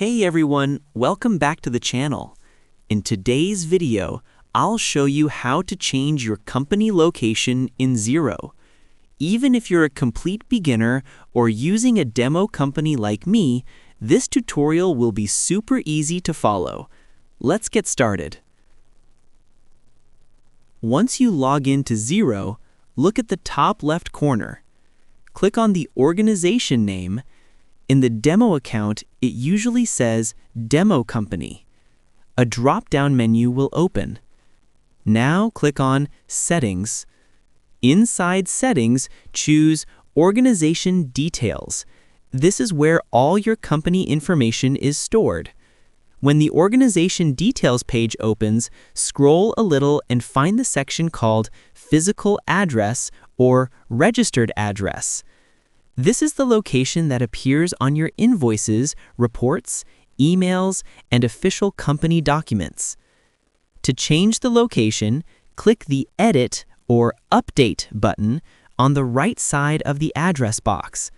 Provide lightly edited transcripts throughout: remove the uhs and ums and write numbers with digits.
Hey everyone, welcome back to the channel. In today's video, I'll show you how to change your company location in Xero. Even if you're a complete beginner or using a demo company like me, this tutorial will be super easy to follow. Let's get started. Once you log into Xero, look at the top left corner. Click on the organization name. In the demo account, it usually says Demo Company. A drop-down menu will open. Now click on Settings. Inside Settings, choose Organization Details. This is where all your company information is stored. When the Organization Details page opens, scroll a little and find the section called Physical Address or Registered Address. This is the location that appears on your invoices, reports, emails, and official company documents. To change the location, click the Edit or Update button on the right side of the address box.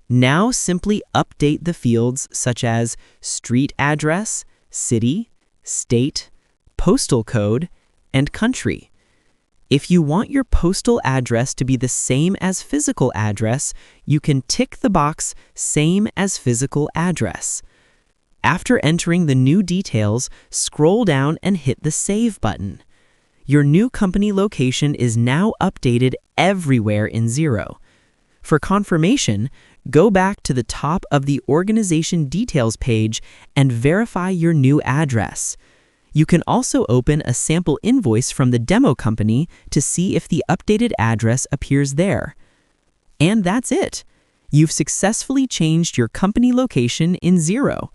Now simply update the fields such as street address, city, state, postal code, and country. If you want your postal address to be the same as physical address, you can tick the box Same as Physical Address. After entering the new details, scroll down and hit the Save button. Your new company location is now updated everywhere in Xero. For confirmation, go back to the top of the Organization Details page and verify your new address. You can also open a sample invoice from the demo company to see if the updated address appears there. And that's it. You've successfully changed your company location in Xero.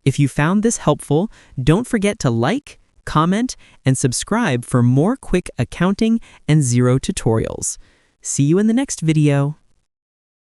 If you found this helpful, don't forget to like, comment, and subscribe for more quick accounting and Xero tutorials. See you in the next video.